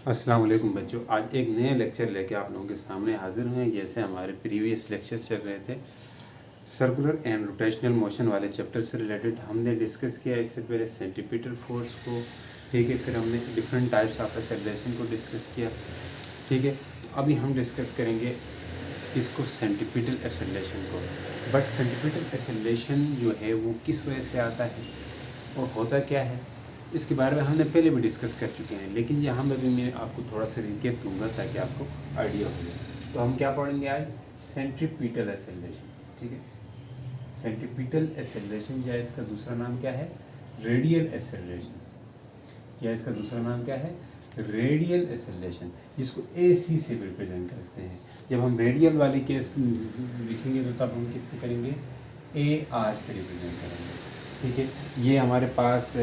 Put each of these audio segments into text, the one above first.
अस्सलाम वालेकुम बच्चों, आज एक नया लेक्चर लेके आप लोगों के सामने हाजिर हुए हैं। जैसे हमारे प्रीवियस लेक्चर्स चल रहे थे सर्कुलर एंड रोटेशनल मोशन वाले चैप्टर से रिलेटेड, हमने डिस्कस किया इससे पहले सेंटीपीटल फोर्स को, ठीक है। फिर हमने डिफरेंट टाइप्स ऑफ एक्सेलरेशन को डिस्कस किया, ठीक है। अभी हम डिस्कस करेंगे इसको सेंटीपीटल एक्सेलरेशन को। बट सेंटीपीटल एक्सेलरेशन जो है वो किस वजह से आता है और होता क्या है, इसके बारे में हमने पहले भी डिस्कस कर चुके हैं, लेकिन यहाँ में भी मैं आपको थोड़ा सा रिकेप दूंगा ताकि आपको आइडिया हो जाए। तो हम क्या पढ़ेंगे आज? सेंट्रीपिटल एक्सेलरेशन, ठीक है। सेंट्रीपिटल एक्सेलरेशन या इसका दूसरा नाम क्या है? रेडियल एक्सेलरेशन, या इसका दूसरा नाम क्या है? रेडियल एक्सेलरेशन, जिसको AC से रिप्रेजेंट करते हैं। जब हम रेडियल वाली केस लिखेंगे तो तब हम किससे करेंगे? AR से रिप्रेजेंट करेंगे, ठीक है। ये हमारे पास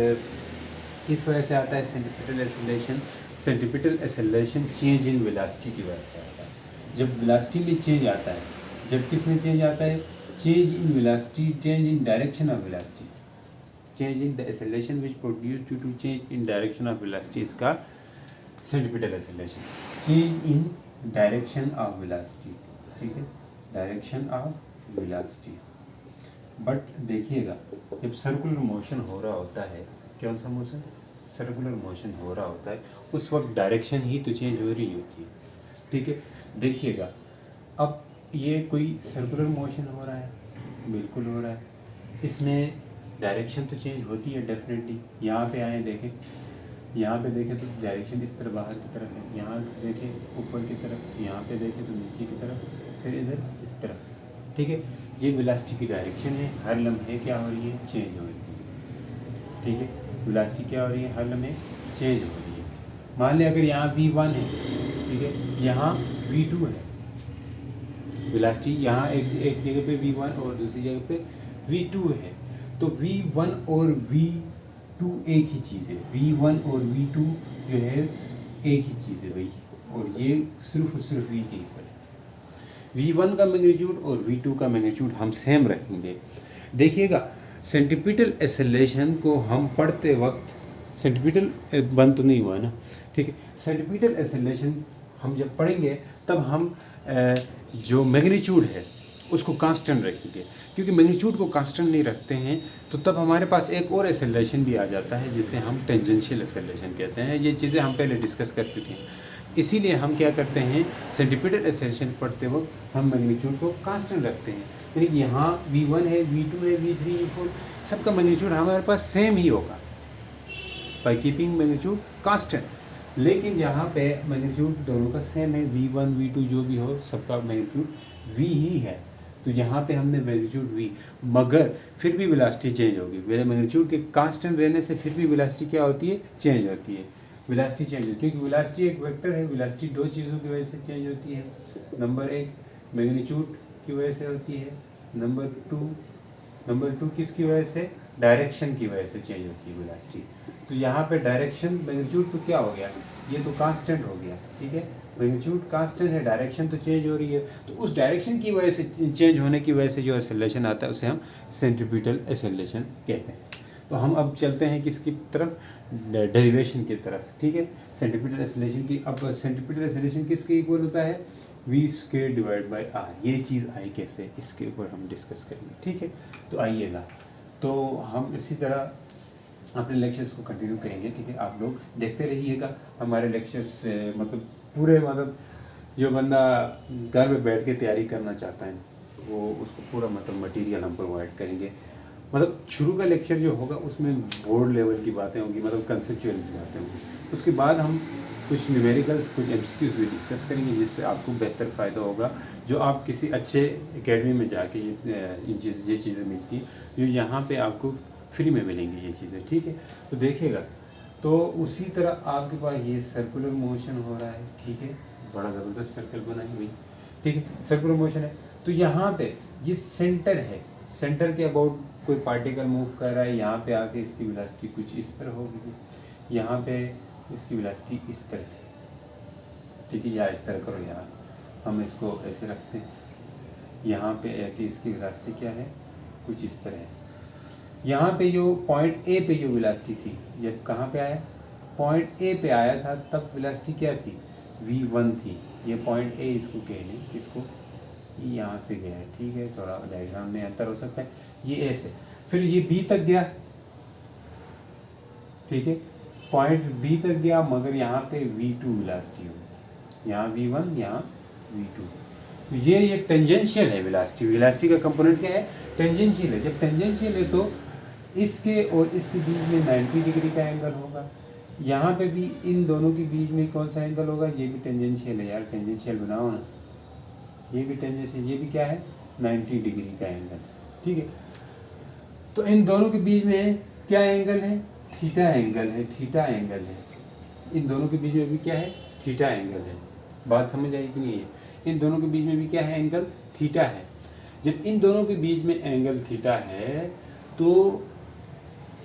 किस वजह से आता है centripetal acceleration? Centripetal acceleration change in velocity की वजह से आता है। जब वेलोसिटी में चेंज आता है, जब किस में चेंज आता है? Change in velocity, change in direction of velocity, change in the acceleration which produce due to change in direction of velocity, इसका centripetal acceleration. Change in direction of velocity, ठीक है, डायरेक्शन ऑफ वेलोसिटी। बट देखिएगा, जब circular motion हो रहा होता है, कौन सा मोशन? सर्कुलर मोशन हो रहा होता है, उस वक्त डायरेक्शन ही तो चेंज हो रही होती है, ठीक है। देखिएगा, अब ये कोई सर्कुलर मोशन हो रहा है, बिल्कुल हो रहा है, इसमें डायरेक्शन तो चेंज होती है डेफिनेटली। यहाँ पे आए देखें, यहाँ पे देखें तो डायरेक्शन इस तरह बाहर की तरफ है, यहाँ देखें ऊपर की तरफ, यहाँ पे देखें तो नीचे की तरफ, फिर इधर इस तरफ, ठीक है। ये वेलोसिटी की डायरेक्शन है, हर लम्हे क्या हो रही है? चेंज हो रही है, ठीक है। वेलोसिटी क्या हो रही है? हर लम्हे चेंज हो रही है। मान लें अगर यहाँ V1 है, ठीक है, यहाँ V2 है, वेलोसिटी यहाँ एक जगह पे V1 और दूसरी जगह पे V2 है, तो V1 और V2 एक ही चीज़ है। V1 और V2 जो है एक ही चीज़ है भाई, और ये सिर्फ और सिर्फ V के ऊपर है। V1 का मैग्नीट्यूड और V2 का मैग्नीट्यूड हम सेम रखेंगे। देखिएगा, सेंटीपिटल एक्सेलरेशन को हम पढ़ते वक्त, सेंटीपिटल बंद तो नहीं हुआ ना, ठीक है। सेंटीपिटल एक्सेलरेशन हम जब पढ़ेंगे तब हम जो मैग्नीट्यूड है उसको कांस्टेंट रखेंगे, क्योंकि मैग्नीट्यूड को कांस्टेंट नहीं रखते हैं तो तब हमारे पास एक और एक्सेलरेशन भी आ जाता है जिसे हम टेंजेंशियल एक्सेलरेशन कहते हैं। ये चीज़ें हम पहले डिस्कस कर चुके हैं, इसीलिए हम क्या करते हैं, सेंटीपिटल एक्सेलरेशन पढ़ते वक्त हम मैग्नीट्यूड को कांस्टेंट रखते हैं। यानी यहाँ V1 है, V2 है, V3, V4, सबका मैग्नीट्यूड हमारे पास सेम ही होगा बाय कीपिंग मैग्नीट्यूड कांस्टेंट। लेकिन यहाँ पे मैग्नीट्यूड दोनों का सेम है, V1 V2 जो भी हो सबका मैग्नीट्यूड V ही है, तो यहाँ पे हमने मैग्नीट्यूड V, मगर फिर भी वेलोसिटी चेंज होगी। मैग्नीट्यूड के कांस्टेंट रहने से फिर भी वेलोसिटी क्या होती है? चेंज होती है। वेलोसिटी चेंज होती है क्योंकि वेलोसिटी एक वेक्टर है। वेलोसिटी दो चीज़ों की वजह से चेंज होती है, नंबर एक मैग्नीट्यूड की वजह से होती है, नंबर टू किसकी वजह से? डायरेक्शन की वजह से चेंज होती है वेलोसिटी। तो यहाँ पे डायरेक्शन मैग्नीट्यूड तो क्या हो गया? ये तो कांस्टेंट हो गया, ठीक है। मैग्नीट्यूड कांस्टेंट है, डायरेक्शन तो चेंज हो रही है, तो उस डायरेक्शन की वजह से, चेंज होने की वजह से जो एक्सेलरेशन आता है उसे हम सेंट्रीपिटल एक्सेलरेशन कहते हैं। तो हम अब चलते हैं किसकी तरफ? डेरिवेशन की तरफ, ठीक है। सेंट्रीपिटल एक्सेलरेशन की, अब सेंट्रीपिटल एक्सेलरेशन किसके इक्वल होता है? V² divide by R। ये चीज़ आई कैसे, इसके ऊपर हम डिस्कस करेंगे, ठीक है। तो आइएगा, तो हम इसी तरह अपने लेक्चर्स को कंटिन्यू करेंगे, ठीक है। आप लोग देखते रहिएगा हमारे लेक्चर्स, मतलब पूरे, मतलब जो बंदा घर में बैठ के तैयारी करना चाहता है वो उसको पूरा मतलब मटेरियल हम प्रोवाइड करेंगे। मतलब शुरू का लेक्चर जो होगा उसमें बोर्ड लेवल की बातें होंगी, मतलब कंसेप्चुअल की बातें होंगी। उसके बाद हम कुछ न्यूमेरिकल्स, कुछ MCQs भी डिस्कस करेंगे, जिससे आपको बेहतर फ़ायदा होगा। जो आप किसी अच्छे एकेडमी में जाके ये चीज़ें मिलती हैं, जो यहाँ पे आपको फ्री में मिलेंगी ये चीज़ें, ठीक है। तो देखिएगा, तो उसी तरह आपके पास ये सर्कुलर मोशन हो रहा है, ठीक है, बड़ा ज़बरदस्त सर्कल बना है भाई, ठीक है, सर्कुलर मोशन है। तो यहाँ पे ये सेंटर है, सेंटर के अबाउट कोई पार्टिकल मूव कर रहा है, यहाँ पे आके इसकी वेलोसिटी कुछ इस तरह होगी, यहाँ पे इसकी वेलोसिटी इस तरह थी, ठीक है, या इस तरह करो, यहाँ हम इसको ऐसे रखते हैं, यहाँ पे आके इसकी वेलोसिटी क्या है? कुछ इस तरह है। यहाँ पे जो पॉइंट A पे जो वेलोसिटी थी, ये कहाँ पे आया? पॉइंट ए पे आया था तब वेलोसिटी क्या थी, v1 थी। ये पॉइंट ए इसको कह लें, किसको, यहाँ से गया है, ठीक है, थोड़ा डायग्राम में अंतर हो सकता है। ये ए से फिर ये बी तक गया, ठीक है, पॉइंट बी तक गया, मगर यहाँ पे v2 वेलोसिटी हो, यहाँ v1 यहाँ v2। तो ये टेंजेंशियल है वेलोसिटी। वेलोसिटी का कंपोनेंट क्या है, टेंजेंशियल है। जब टेंजेंशियल है तो इसके और इसके बीच में 90 डिग्री का एंगल होगा। यहाँ पे भी इन दोनों के बीच में कौन सा एंगल होगा, ये भी टेंजेंशियल है यार, टेंजेंशियल बनाओ ना, ये भी टेंजेंशियल, ये भी क्या है 90 डिग्री का एंगल, ठीक है। तो इन दोनों के बीच में क्या एंगल है, थीटा एंगल है, थीटा एंगल है। इन दोनों के बीच में भी क्या है, थीटा एंगल है। बात समझ आई कि नहीं है, इन दोनों के बीच में भी क्या है, एंगल थीटा है। जब इन दोनों के बीच में एंगल थीटा है तो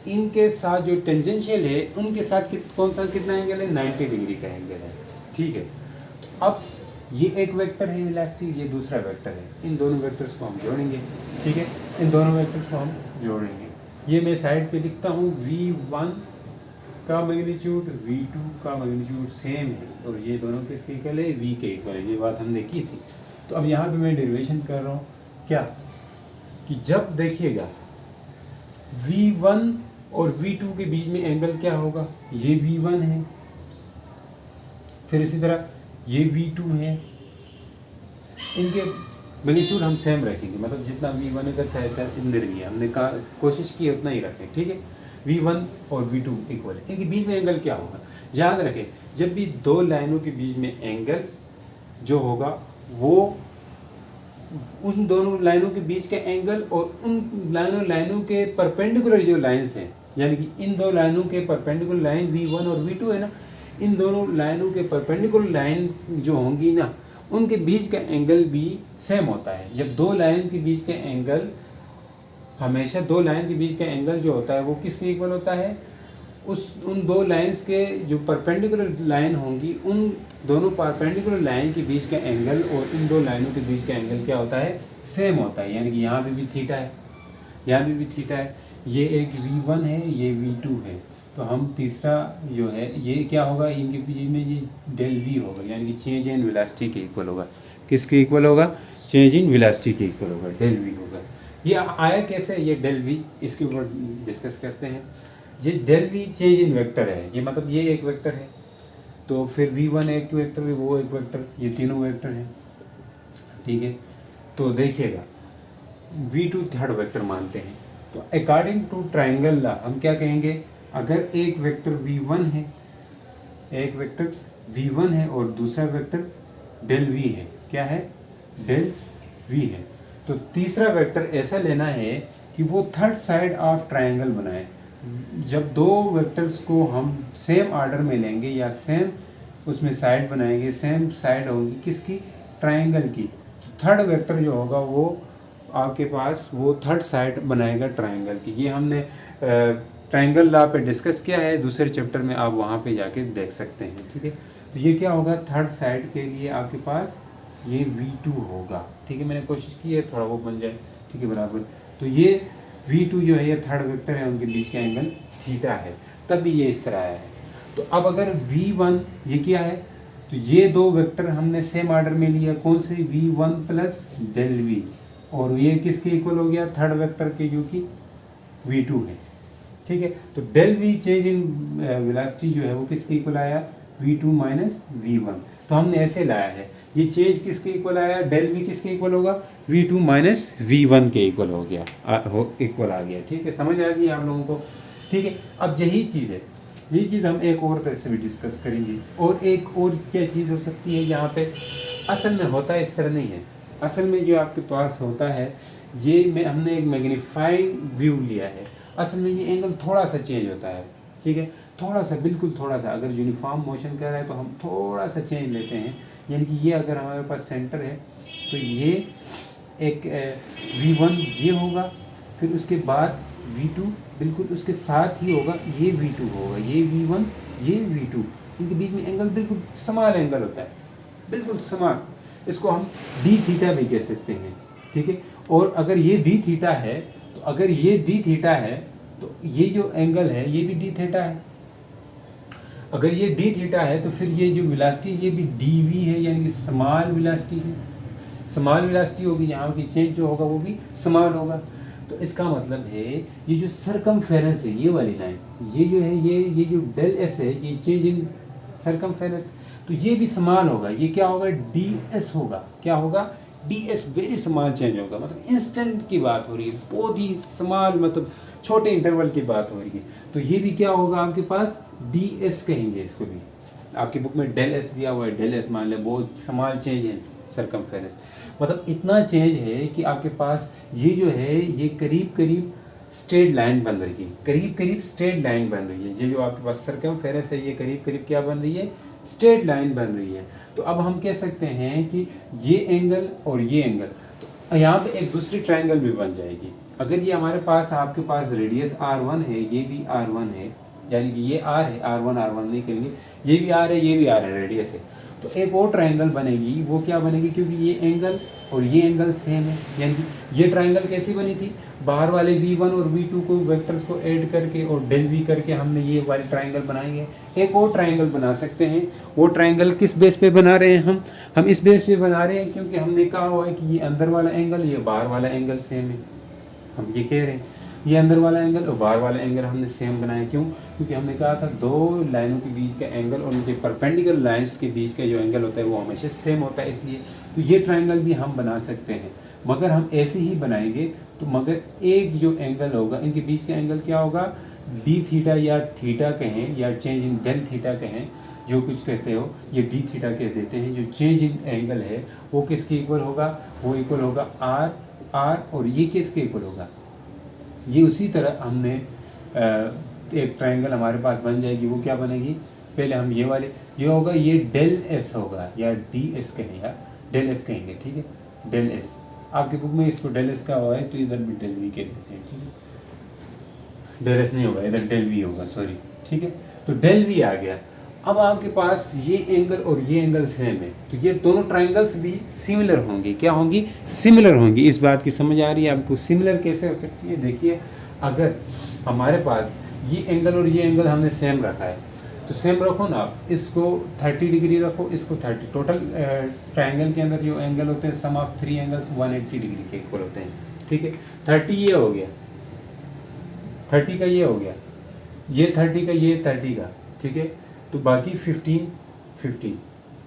इनके साथ जो टेंजेंशियल है उनके साथ कौन सा कितना एंगल है, 90 डिग्री का एंगल है, ठीक है। अब ये एक वेक्टर है वेलोसिटी, ये दूसरा वेक्टर है, इन दोनों वेक्टर्स को हम जोड़ेंगे, ठीक है, इन दोनों वेक्टर्स को हम जोड़ेंगे। ये मैं साइड पे लिखता हूँ, v1 का मैग्नीट्यूड v2 का मैग्नीट्यूड सेम है, और ये दोनों किसके इक्वल है, v के इक्वल है। ये बात हमने की थी। तो अब यहाँ पे मैं डेरिवेशन कर रहा हूँ क्या, कि जब देखिएगा v1 और v2 के बीच में एंगल क्या होगा, ये v1 है, फिर इसी तरह ये v2 है, इनके मैग्नीट्यूड हम सेम रखेंगे, मतलब जितना v1 इधर था इधर भी है, हमने कहा कोशिश की उतना ही रखें, ठीक है। v1 और v2 इक्वल है, इनके बीच में एंगल क्या होगा, याद रखें जब भी दो लाइनों के बीच में एंगल जो होगा वो उन दोनों लाइनों के बीच का एंगल और उन लाइनों के परपेंडिकुलर जो लाइंस हैं, यानी कि इन दो लाइनों के परपेंडिकुलर लाइन v1 और v2 है ना, इन दोनों लाइनों के परपेंडिकुलर लाइन जो होंगी ना उनके बीच का एंगल भी सेम होता है। जब दो लाइन के बीच का एंगल, हमेशा दो लाइन के बीच का एंगल जो होता है वो किसके इक्वल होता है, उन दो लाइंस के जो परपेंडिकुलर लाइन होंगी उन दोनों परपेंडिकुलर लाइन के बीच का एंगल और इन दो लाइनों के बीच का एंगल क्या होता है, सेम होता है। यानी कि यहाँ पे भी थीटा है, यहाँ पे भी थीटा है, ये एक v1 है, ये v2 है, तो हम तीसरा जो है ये क्या होगा, इनके बीच में ये डेल v होगा, यानी कि चेंज इन वेलोसिटी के इक्वल होगा। किसके इक्वल होगा, चेंज इन वेलोसिटी के इक्वल होगा, डेल v होगा। ये आया कैसे, ये डेल v, इसके ऊपर डिस्कस करते हैं। ये del v change in vector है, ये मतलब ये एक वेक्टर है, तो फिर v1 एक वेक्टर है, वो एक वेक्टर, ये तीनों वेक्टर हैं, ठीक है। तो देखिएगा v2 थर्ड वेक्टर मानते हैं, तो अकॉर्डिंग टू ट्राइंगल लॉ हम क्या कहेंगे, अगर एक वेक्टर v1 है, एक वेक्टर v1 है और दूसरा वेक्टर डेल v है, क्या है, डेल v है, तो तीसरा वेक्टर ऐसा लेना है कि वो थर्ड साइड ऑफ ट्राइंगल बनाए। जब दो वेक्टर्स को हम सेम ऑर्डर में लेंगे या सेम उसमें साइड बनाएंगे, सेम साइड होगी किसकी, ट्राइंगल की, तो थर्ड वेक्टर जो होगा वो आपके पास वो थर्ड साइड बनाएगा ट्राइंगल की। ये हमने ट्राइंगल लॉ पे डिस्कस किया है दूसरे चैप्टर में, आप वहाँ पे जाके देख सकते हैं, ठीक है। तो ये क्या होगा, थर्ड साइड के लिए आपके पास ये v2 होगा, ठीक है। मैंने कोशिश की है थोड़ा वो बन जाए, ठीक है, बराबर। तो ये v2 जो है ये थर्ड वेक्टर है, उनके बीच का एंगल थीटा है, तभी ये इस तरह आया है। तो अब अगर v1 ये क्या है, तो ये दो वेक्टर हमने सेम ऑर्डर में लिया, कौन से, v1 प्लस डेल v, और ये किसके इक्वल हो गया, थर्ड वेक्टर के जो कि v2 है, ठीक है। तो del v change in velocity जो है वो किसके इक्वल आया, v2 माइनस v1। तो हमने ऐसे लाया है, ये चेंज किसके इक्वल आया, डेल v किसके इक्वल होगा, v2 माइनस v1 के इक्वल हो गया, इक्वल आ गया, ठीक है, समझ आ गई आप लोगों को, ठीक है। अब यही चीज़ है, यही चीज़ हम एक और तरह से भी डिस्कस करेंगे। और एक और क्या चीज़ हो सकती है यहाँ पे, असल में होता है इस तरह नहीं है, असल में जो आपके पास होता है ये हमने एक मैग्नीफाइंग व्यू लिया है, असल में ये एंगल थोड़ा सा चेंज होता है, ठीक है, थोड़ा सा, बिल्कुल थोड़ा सा। अगर यूनिफॉर्म मोशन कर रहा है तो हम थोड़ा सा चेंज लेते हैं, यानी कि ये अगर हमारे पास सेंटर है तो ये एक v1 ये होगा, फिर उसके बाद v2 बिल्कुल उसके साथ ही होगा, ये v2 होगा, ये v1 ये v2, इनके बीच में एंगल बिल्कुल समान एंगल होता है, बिल्कुल समान। इसको हम d थीटा भी कह सकते हैं, ठीक है। और अगर ये d थीटा है तो अगर ये d थीटा है तो ये जो एंगल है ये भी d थीटा है। अगर ये डी थीटा है तो फिर ये जो वेलोसिटी ये भी डी वी है, यानी कि स्मॉल वेलोसिटी है, स्मॉल वेलोसिटी होगी, यहाँ की चेंज जो होगा वो भी स्मॉल होगा। तो इसका मतलब है ये जो सरकमफेरेंस है, ये वाली लाइन, ये जो है ये जो डेल एस है, ये चेंज इन सरकमफेरेंस, तो ये भी स्मॉल होगा। ये क्या होगा, डी एस होगा। क्या होगा, D S, very small change होगा। मतलब इंस्टेंट की बात हो रही है, बहुत ही स्मॉल, मतलब छोटे इंटरवल की बात हो रही है। तो ये भी क्या होगा आपके पास, डी एस कहेंगे इसको भी। आपकी बुक में डेल एस दिया हुआ है, डेल एस मान लें, बहुत स्मॉल चेंज है सरकमफेरेंस। मतलब इतना चेंज है कि आपके पास ये जो है ये करीब करीब स्ट्रेट लाइन बन रही है, करीब करीब स्ट्रेट लाइन बन रही है। ये जो आपके पास सरकमफेरेंस है ये करीब करीब क्या बन रही है, स्ट्रेट लाइन बन रही है। तो अब हम कह सकते हैं कि ये एंगल और ये एंगल, तो यहाँ पे एक दूसरी ट्रायंगल भी बन जाएगी। अगर ये हमारे पास, आपके पास रेडियस r1 है, ये भी r1 है, यानी कि ये r है, r1 नहीं करेंगे, ये भी r है, ये भी r है, रेडियस है, तो एक और ट्रायंगल बनेगी। वो क्या बनेगी, क्योंकि ये एंगल और ये एंगल सेम है, यानी कि ये ट्रायंगल कैसी बनी थी, बाहर वाले v1 और v2 को वेक्टर्स को ऐड करके और डेल v करके हमने ये वाली ट्रायंगल बनाई है। एक और ट्रायंगल बना सकते हैं। वो ट्रायंगल किस बेस पे बना रहे हैं हम इस बेस पे बना रहे हैं क्योंकि हमने कहा हुआ है कि ये अंदर वाला एंगल, ये बाहर वाला एंगल सेम है। हम ये कह रहे हैं ये अंदर वाला एंगल और बाहर वाला एंगल हमने सेम बनाया। क्यों, क्योंकि हमने कहा था दो लाइनों के बीच का एंगल और उनके परपेंडिकुलर लाइंस के बीच का जो एंगल होता है वो हमेशा सेम होता है, इसलिए तो ये ट्रायंगल भी हम बना सकते हैं। मगर हम ऐसे ही बनाएंगे तो मगर एक जो एंगल होगा, इनके बीच का एंगल क्या होगा, डी थीटा या थीटा कहें या चेंज इन डेल थीटा कहें, जो कुछ कहते हो, ये डी थीटा कह देते हैं। जो चेंज इन एंगल है वो किसके इक्वल होगा, वो इक्वल होगा आर, और ये किसके इक्वल होगा, ये उसी तरह हमने एक ट्रायंगल हमारे पास बन जाएगी। वो क्या बनेगी, पहले हम ये वाले, ये होगा, ये डेल एस होगा या डी एस कहें या डेल एस कहेंगे, ठीक है, डेल एस। आपकी बुक में इसको डेल एस का हुआ है तो इधर भी डेल वी कह देते हैं, ठीक है, डेल एस नहीं होगा, इधर डेल वी होगा, सॉरी, ठीक है। तो डेल वी आ गया। अब आपके पास ये एंगल और ये एंगल सेम है, तो ये दोनों ट्रायंगल्स भी सिमिलर होंगी। क्या होंगी, सिमिलर होंगी। इस बात की समझ आ रही है आपको, सिमिलर कैसे हो सकती है। देखिए, अगर हमारे पास ये एंगल और ये एंगल हमने सेम रखा है, तो सेम रखो ना आप, इसको 30 डिग्री रखो, इसको 30, टोटल ट्रायंगल के अंदर जो एंगल होते हैं सम ऑफ 3 एंगल्स 180 डिग्री के इक्वल होते हैं, ठीक है। 30 ये हो गया, 30 का ये हो गया, ये 30 का, ये 30 का, ठीक है। तो बाकी 15,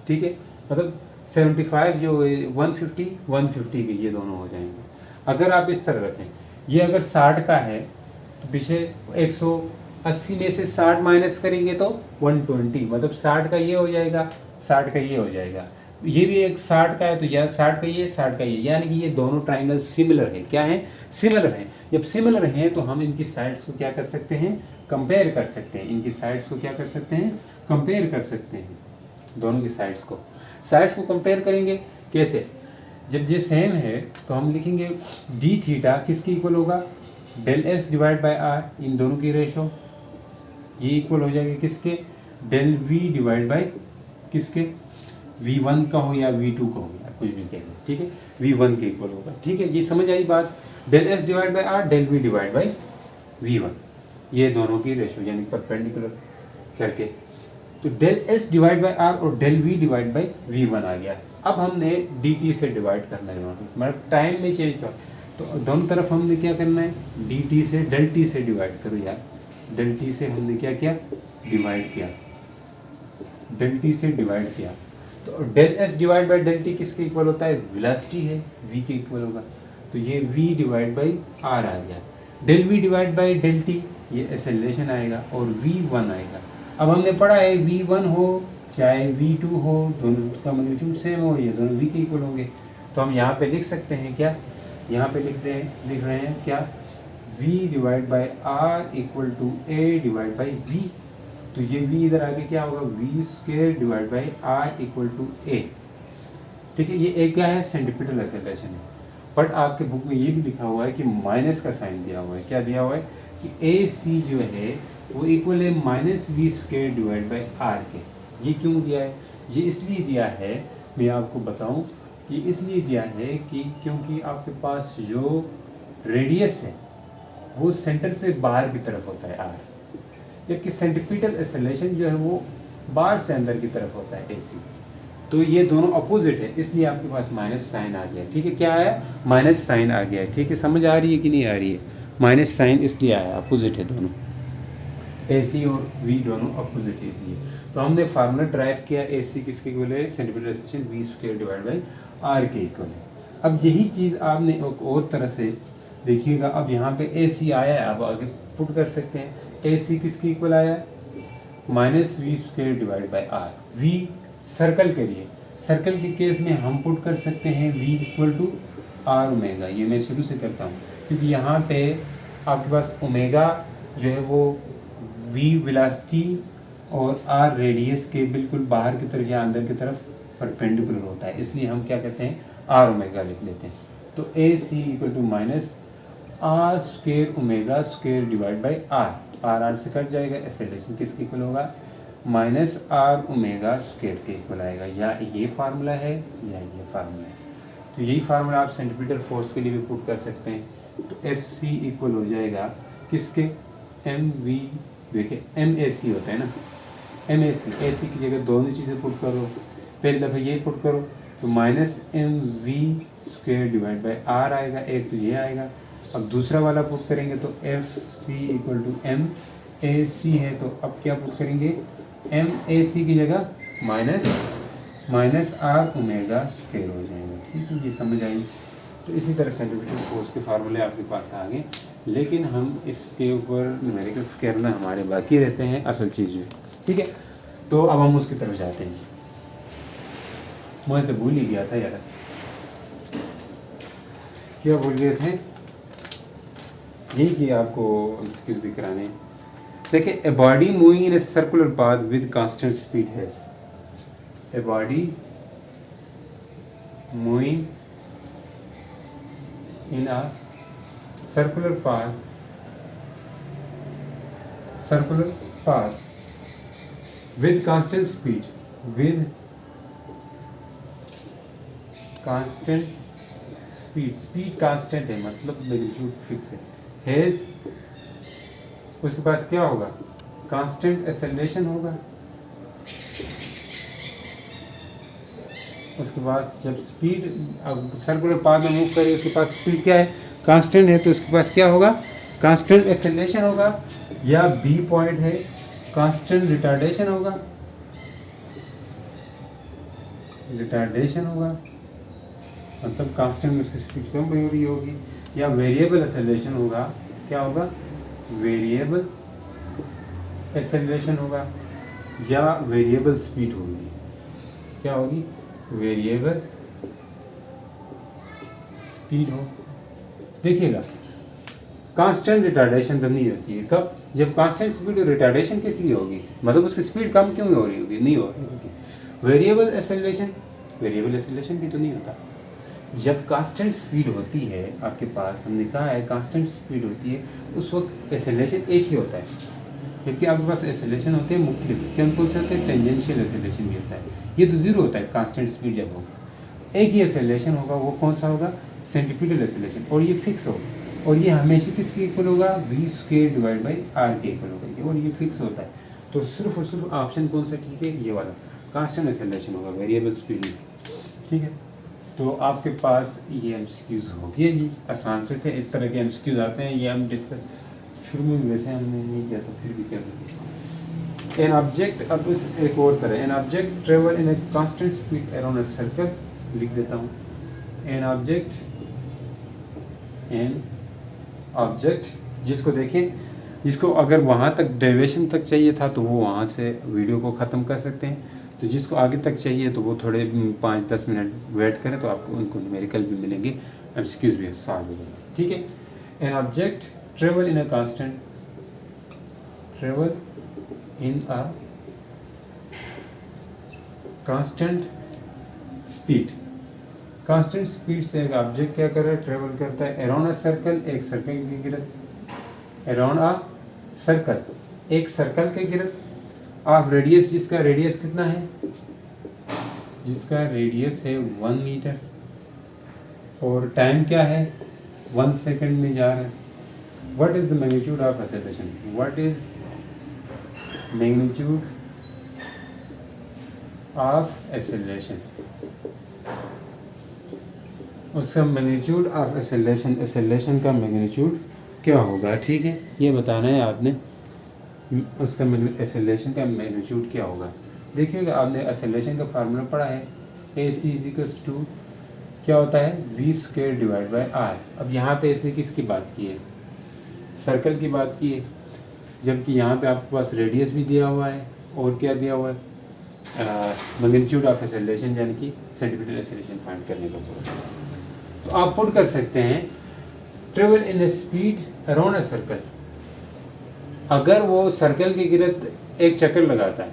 ठीक है, मतलब 75 जो 150 के ये दोनों हो जाएंगे। अगर आप इस तरह रखें, ये अगर 60 का है तो पीछे 180 में से 60 माइनस करेंगे तो 120, मतलब 60 का ये हो जाएगा, 60 का ये हो जाएगा। ये भी एक 60 का है तो यह 60 का ये, 60 का ये, यानी कि ये दोनों ट्रायंगल सिमिलर है। क्या है, सिमिलर है। जब सिमिलर हैं तो हम इनकी साइड्स को क्या कर सकते हैं, कंपेयर कर सकते हैं। इनकी साइड्स को क्या कर सकते हैं, कंपेयर कर सकते हैं। दोनों की साइड्स को कंपेयर करेंगे कैसे, जब ये सेम है तो हम लिखेंगे डी थीटा किसके इक्वल होगा, del S divide by r, इन दोनों की रेशो, ये इक्वल हो जाएगा किसके, डेल वी डिवाइड बाय किसके, v1 का हो या v2 का हो या कुछ भी कह लो, ठीक है, v1 के इक्वल होगा, ठीक है। ये समझ आई बात, del S divide by r, del v divide by v1, ये दोनों की रेशो यानी परपेंडिकुलर करके, तो del S divide by r और del v divide by v1 आ गया। अब हमने dt से डिवाइड करना है, मतलब टाइम में चेंज कर, तो दोनों तरफ हमने क्या करना है, dt से डेल t से डिवाइड करो यार, डेल t से हमने क्या किया, डिवाइड किया, डेल t से डिवाइड किया। तो del S divide by del T किसके इक्वल होता है, वेलोसिटी है, v के इक्वल होगा, तो ये v डिवाइड बाई r आ गया। Del v divide by del T ये एक्सेलरेशन आएगा और v1 आएगा। अब हमने पढ़ा है v1 हो चाहे v2 हो, दोनों का मैग्नीट्यूड सेम हो, ये दोनों v के इक्वल होंगे। तो हम यहाँ पे लिख सकते हैं क्या, यहाँ पे लिख रहे हैं क्या, v divide by r equal to a divide by v। तो ये v इधर आके क्या होगा, v square divide by r equal to a, ठीक है। ये a क्या है, सेंटीपिटल एक्सेलरेशन है, बट आपके बुक में ये भी लिखा हुआ है कि माइनस का साइन दिया हुआ है। क्या दिया हुआ है कि ए सी जो है वो इक्वल है minus V square divide by R के। ये क्यों दिया है, ये इसलिए दिया है, मैं आपको बताऊं, ये इसलिए दिया है कि क्योंकि आपके पास जो रेडियस है वो सेंटर से बाहर की तरफ होता है आर, जबकि सेंटीपिटल एक्सेलरेशन जो है वो बाहर से अंदर की तरफ होता है AC। तो ये दोनों अपोजिट है, इसलिए आपके पास माइनस साइन आ गया। ठीक है, क्या है, माइनस साइन आ गया है। ठीक है, समझ आ रही है कि नहीं आ रही है? माइनस साइन इसलिए आया, अपोजिट है दोनों, AC और V दोनों अपोजिट है इसलिए। तो हमने फार्मूला ड्राइव किया, AC किसके इक्वल है, centimetre section V² divide by R के इक्वल है। अब यही चीज़ आपने एक और तरह से देखिएगा, अब यहाँ पे AC आया है, आप आगे पुट कर सकते हैं। AC किसके इक्वल आया है, -V² divide by R। V circle के लिए, सर्कल के केस में हम पुट कर सकते हैं V equal to R omega. ये मैं शुरू से करता हूँ क्योंकि यहाँ पे आपके पास ओमेगा जो है वो V वेलोसिटी और R रेडियस के बिल्कुल बाहर की तरफ या अंदर की तरफ परपेंडिकुलर होता है, इसलिए हम क्या कहते हैं, R ओमेगा लिख लेते हैं। तो AC equal to -R² omega divide by R से कट जाएगा, एक्सेलरेशन किसके इक्वल होगा, -R ओमेगा² के इक्वल आएगा। या ये फार्मूला है या ये फार्मूला है। तो यही फार्मूला आप सेंटीमीटर फोर्स के लिए भी पुट कर सकते हैं। तो FC इक्वल हो जाएगा किसके, MV, देखिए MAC होता है ना, MAC, AC की जगह दोनों चीज़ें पुट करो, पहली दफ़ा ये पुट करो तो -MV² डिवाइड बाई R आएगा, एक तो ये आएगा। अब दूसरा वाला पुट करेंगे तो FC इक्वल टू MAC है, तो अब क्या पुट करेंगे, MAC की जगह -R ओमेगा² हो जाएगा। ठीक है, ये समझ आई। तो इसी तरह सेंटीमीटर फोर्स के फार्मूले आपके पास आ गए, लेकिन हम इसके ऊपर न्यूमेरिकल्स करना हमारे बाकी रहते हैं असल चीज़ में। ठीक है, तो अब हम उसकी तरफ जाते हैं जी। मुझे तो भूल ही गया था यार, क्या भूल गए थे, यही कि आपको एक्सक्यूज भी कराने। देखिए, a body moving in a circular path with constant speed has, a body moving in a circular path with constant speed, speed constant है, मतलब मैग्नीट्यूड फिक्स है, हैज, उसके पास क्या होगा, कांस्टेंट एक्सेलरेशन होगा। उसके पास जब स्पीड, अब सर्कुलर पाथ में मूव करे, उसके पास स्पीड क्या है, कांस्टेंट है, तो उसके पास क्या होगा, कांस्टेंट एक्सेलरेशन होगा। या बी पॉइंट है, कांस्टेंट रिटार्डेशन होगा, मतलब कांस्टेंट उसकी स्पीड कम हो रही होगी। या वेरिएबल एक्सेलरेशन होगा, क्या होगा, वेरिएबल एक्सेलरेशन होगा। या वेरिएबल स्पीड होगी, क्या होगी, वेरिएबल स्पीड हो। देखिएगा, कांस्टेंट रिटार्डेशन तब नहीं होती है, कब, जब कांस्टेंट स्पीड और रिटार्डेशन किस लिए होगी, मतलब उसकी स्पीड कम क्यों हो रही होगी, नहीं हो रही होगी। वेरिएबल एक्सेलरेशन भी तो नहीं होता। जब कांस्टेंट स्पीड होती है आपके पास, हमने कहा है कांस्टेंट स्पीड होती है, उस वक्त एक्सेलरेशन एक ही होता है, क्योंकि आपके पास एक्सेलरेशन होते हैं मुख्तलिफ, कौन कौन से होते हैं, टेंजेंशियल एक्सेलरेशन भी होता है, ये तो जीरो होता है कांस्टेंट स्पीड जब होगा। एक ही एक्सेलरेशन होगा, वो कौन सा होगा, सेंटीपिटल एक्सेलरेशन, और ये फिक्स होगा, और ये हमेशा किसके इक्वल होगा, V² डिवाइड बाई R के इक्वल होगा, और ये फिक्स होता है। तो सिर्फ और सिर्फ ऑप्शन कौन सा ठीक है, ये वाला, कांस्टेंट एक्सेलरेशन होगा, वेरिएबल स्पीड नहीं। ठीक है, तो आपके पास ये MCQs हो गए जी, आसान से थे, इस तरह के MCQs आते हैं, ये हम डिस्कस शुरू में वैसे हमने नहीं किया था, फिर भी कर दिया। एन ऑब्जेक्ट, अब इस एक और तरह, an object travel in a constant speed around a circle, लिख देता हूँ, एन ऑब्जेक्ट जिसको देखें, जिसको अगर वहाँ तक डेरिवेशन तक चाहिए था तो वो वहाँ से वीडियो को ख़त्म कर सकते हैं, तो जिसको आगे तक चाहिए तो वो थोड़े 5-10 मिनट वेट करें, तो आपको उनको न्यूमेरिकल भी मिलेंगे, MCQs भी सॉल्व हो जाएंगे। ठीक है, an object travel in a constant speed से एक ऑब्जेक्ट क्या कर रहा है, ट्रेवल करता है अराउंड अ सर्कल, एक सर्कल के गिरद, अराउंड अ सर्कल, एक सर्कल के गिरद, ऑफ रेडियस, जिसका रेडियस कितना है, जिसका रेडियस है 1 मीटर, और टाइम क्या है, 1 सेकंड में जा रहा है। What is the magnitude of acceleration? What is magnitude of acceleration, उसका मैग्नीट्यूड ऑफ एक्सेलरेशन, एक्सेलरेशन का मैग्नीट्यूड क्या होगा, ठीक है, ये बताना है आपने, उसका एक्सेलरेशन का मैग्नीट्यूड क्या होगा। देखिएगा आपने एक्सेलरेशन का फार्मूला पढ़ा है, A C is equals to क्या होता है, V square divide by R. अब यहाँ पे इसने किसकी बात की है, सर्कल की बात की है, जबकि यहाँ पे आपके पास रेडियस भी दिया हुआ है और क्या दिया हुआ है, मैग्नीट्यूड ऑफ एक्सेलरेशन यानी कि सेंटीमीटर एक्सेलरेशन फाइंड करने का बोला। तो आप पुट कर सकते हैं travel in speed around a circle, अगर वो सर्कल की गिरद एक चक्कर लगाता है,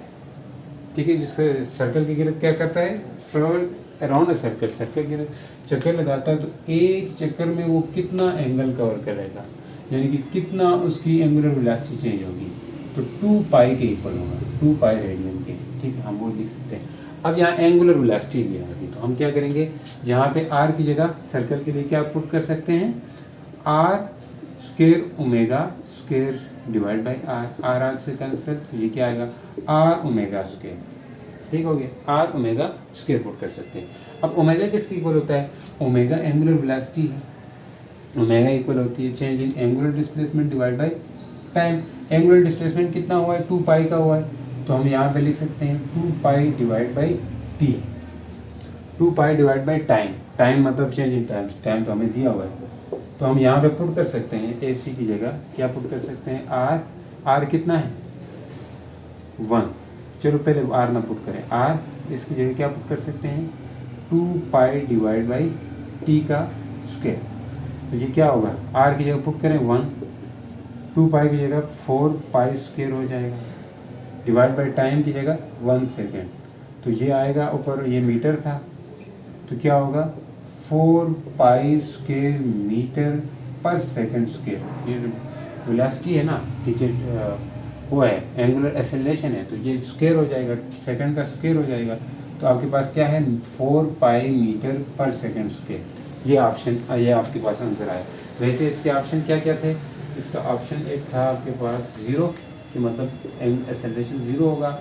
ठीक है, जिसका सर्कल की गिरद क्या करता है, travel around a circle, circle की गिरद चक्कर लगाता है, तो एक चक्कर में वो कितना एंगल कवर करेगा, यानी कि कितना उसकी एंगुलर वेलोसिटी चेंज होगी, तो 2 पाई के इक्वल होगा, 2 पाई रेडियन के, ठीक है, हम वो लिख सकते हैं। अब यहाँ एंगुलर वेलोसिटी भी आ गई, तो हम क्या करेंगे, यहाँ पे आर की जगह सर्कल के लिए क्या पुट कर सकते हैं, R square omega square divide by R, R से कैंसिल, तो ये क्या आएगा, आर ओमेगा स्क्वायर, ठीक हो गया, आर ओमेगा स्क्वायर पुट कर सकते हैं। अब ओमेगा किसके इक्वल होता है, ओमेगा एंगुलर वेलोसिटी है, ओमेगा इक्वल होती है change in angular displacement divide by time. Angular displacement कितना हुआ है, 2 पाई का हुआ है, तो हम यहाँ पे लिख सकते हैं 2 pi divide by T, 2 pi divide by time, time मतलब चेंज इन टाइम, टाइम तो हमें दिया हुआ है, तो हम यहाँ पे पुट कर सकते हैं ए सी की जगह क्या पुट कर सकते हैं, आर, आर कितना है 1, चलो पहले आर ना पुट करें, आर इसकी जगह क्या पुट कर सकते हैं 2 पाई डिवाइड बाई टी का स्क्वायर, तो ये क्या होगा, आर की जगह पुट करें 1, 2 पाई की जगह 4 पाई स्क्वायर हो जाएगा, डिवाइड बाई टाइम की जगह 1 सेकेंड, तो ये आएगा ऊपर, ये मीटर था, तो क्या होगा 4 पाई स्क्वायर मीटर पर सेकेंड स्क्वायर। ये वेलोसिटी है ना, टीचर वो है एंगुलर एक्सेलरेशन है, तो ये स्क्वायर हो जाएगा, सेकंड का स्क्वायर हो जाएगा, तो आपके पास क्या है 4 पाई मीटर पर सेकेंड स्क्वायर। ये ऑप्शन, ये आपके पास आंसर आया। वैसे इसके ऑप्शन क्या क्या थे, इसका ऑप्शन एक था आपके पास 0, कि मतलब एक्सेलरेशन 0 होगा,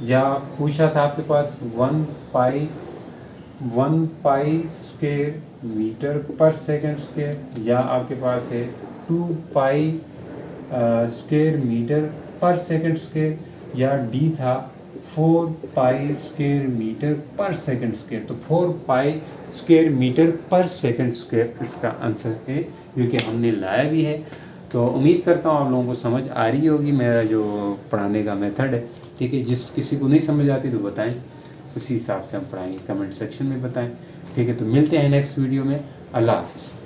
या पूछा था आपके पास 1 पाई स्क्वायर मीटर पर सेकेंड स्क्वायर, या आपके पास है 2 पाई स्क्वायर मीटर पर सेकेंड स्क्वायर, या डी था 4 पाई स्क्वायर मीटर पर सेकेंड स्क्वायर। तो 4 पाई स्क्वायर मीटर पर सेकेंड स्क्वायर इसका आंसर है, जो कि हमने लाया भी है। तो उम्मीद करता हूँ आप लोगों को समझ आ रही होगी मेरा जो पढ़ाने का मेथड है, ठीक है। जिस किसी को नहीं समझ आती तो बताएं, उसी हिसाब से हम पढ़ाएंगे, कमेंट सेक्शन में बताएं, ठीक है। तो मिलते हैं नेक्स्ट वीडियो में, अल्लाह हाफ़िज़।